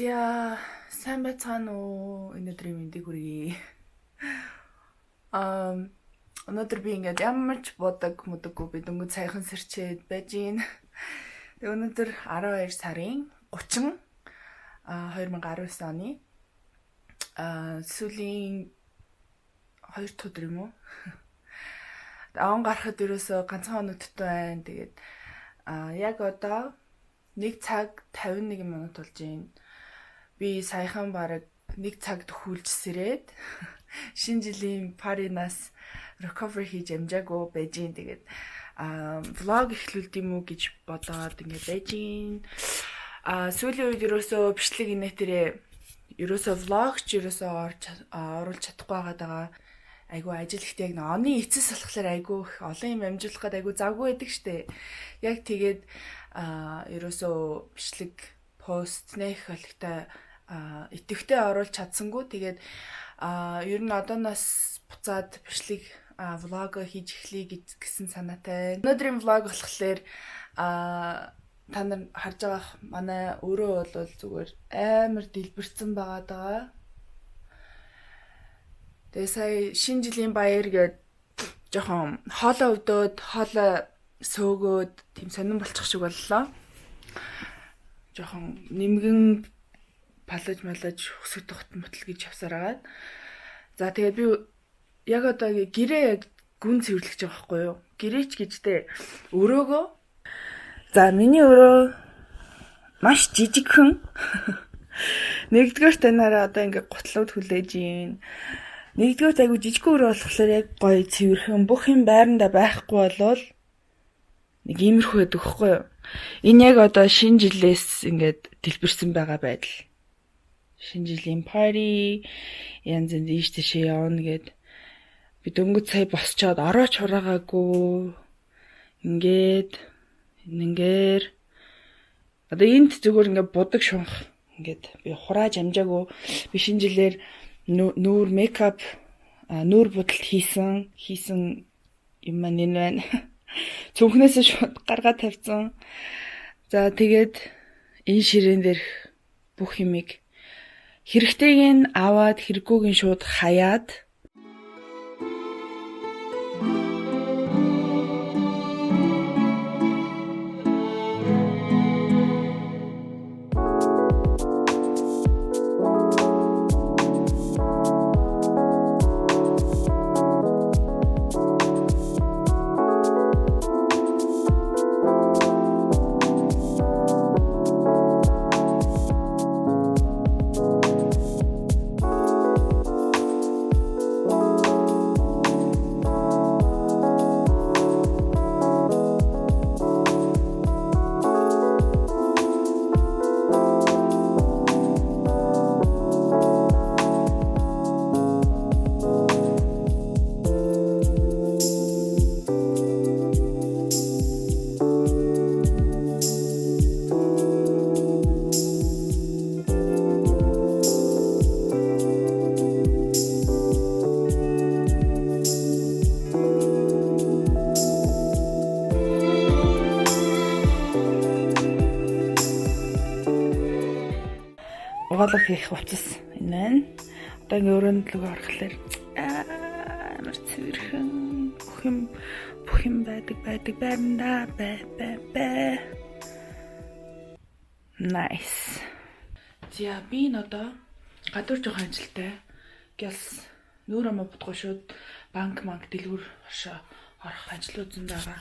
За сайн байцгаана уу өнөөдрийн мэндийг хүргэе. Өнөөдөр би ингээд ямар ч бодог модоггүй би дөнгөж саяхан сэрчээд байж гин. Тэгээ өнөөдөр 12 сарын 30 2019 оны сүүлийн 2 дахь өдөр юм уу? Он гарахад ерөөсөө ганцхан өнөдтэй байна. Тэгээд яг одоо 1 цаг 51 минут болж байна. Би саяхан бараг 1 цагт хүүлж сэрээд шинэ жилийн паринаас recovery хийж амжаагүй байж гин. Тэгээд влог эхлүүлд юм уу гэж бодоод ингээд байж гин. Сүүлийн үед ерөөсөө бичлэг инээтерээ ерөөсөө влогч ерөөсөө оруулж чадахгүй байгаа. Айгу ажил ихтэй яг оны эцэс болохоор айгу олон юм амжуулахад айгу завгүй байдаг штэ. Яг тэгээд ерөөсөө бичлэг пост нэх олигтой итэвхтэй оруулж чадсангүй. Тэгээд ер нь одооноос буцаад бичлэг влог хийж эхлэе гэсэн санаатай. Өнөөдрийн влог болохоор та нар харж байгаа манай өөрөө бол зүгээр амар дэлбэрсэн байгаа даа. Тэгээ сая шинэ жилийн баяр гээд жоохон хоолоо өвдөөд хоолоо сөөгөөд тийм сонирн болчих шиг боллоо. Жоохон нэмгэн палаж өсөг тогтмол гэж явсаар агаад. За тэгээд би яг одоо гэрээ яг гүн цэвэрлэж байгаа байхгүй юу? Гэрээч гэжтэй өрөөгөө. За миний өрөө маш жижигхэн. Нэгдүгээр танаараа одоо ингээ гутлууд хүлээж ийн. Нэгдүгээр айгу жижигхэн өрөө болохоор яг гоё цэвэрхэн бүх юм байранда байхгүй болвол нэг иймэрхүү байдаг байхгүй юу? Энэ яг одоо шинэ жилээс ингээд дэлбэрсэн байгаа байдал. Шинэ жилийн парти янз янз ийш тийшээ явна гэд би дөнгөж сая босчоод орооч хураагаагүй ингээд одоо энд зүгээр ингээд будаг шунх ингээд би хурааж амжаагүй би шинэ жилээр нүүр мейкап нүүр будалт хийсэн юм маань энэ байна. Цүнхнээсээ шууд гаргаад тавьсан. За тэгээд энэ ширээн дээр бүх юмыг хэрэгтэйг нь аваад хэрэггүйг нь шууд хаяад угаалга хийх уцас энэ байна. Одоо ингээ өрөөнд лүг орохлоор амар цэвэрхэн бүх юм байдаг байранда бай. Nice. За би одоо гадуур жоохон ажилтай. Гялс нүүр амаа будгаа шууд банк дэлгүүр оршоо орох ажлууд зэн байгаа.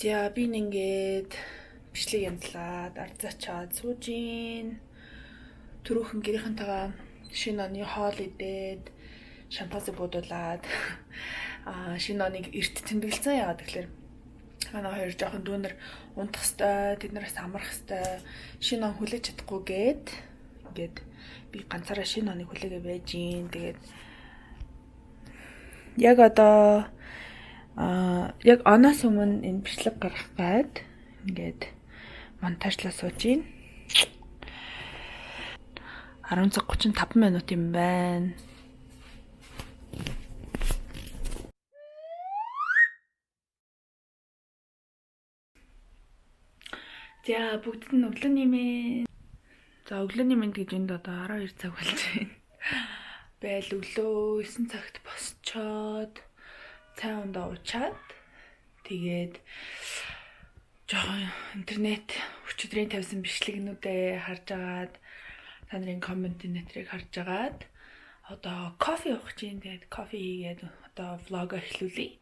За би ингээд бичлэг янзлаад ард зачаад сууж гин. Түрүүхэн гэрийнхэнтэйгээ шинэ оны хоол идээд шампанс буудуулаад шинэ оныг эрт тэмдэглэсэн. Яагаад тэгэхээр манай хоёр жоохон дүүнер унтах хэвээр, тэднээс амрах хэвээр, шинэ он хүлээж чадахгүй гээд ингээд би ганцаараа шинэ оныг хүлээгээ байж гин. Тэгээд яг одоо яг оноос өмнө энэ бичлэг гаргах гээд ингээд монтажлаа сууж гин. 10 цаг 35 минут юм байна. За бүгд нь өглөөний минь. За өглөөний минь гэж энд одоо 12 цаг болж байна. Байл өглөө 9 цагт босчоод цай ундаа уучаад тэгээд жоохон интернет өчигдрийн тавьсан бичлэгнүүдээ харж агаад та нарын коммент нэтрийг харж агаад одоо кофе уух чинь. Тэгээд кофе хийгээд одоо влог эхлүүлье.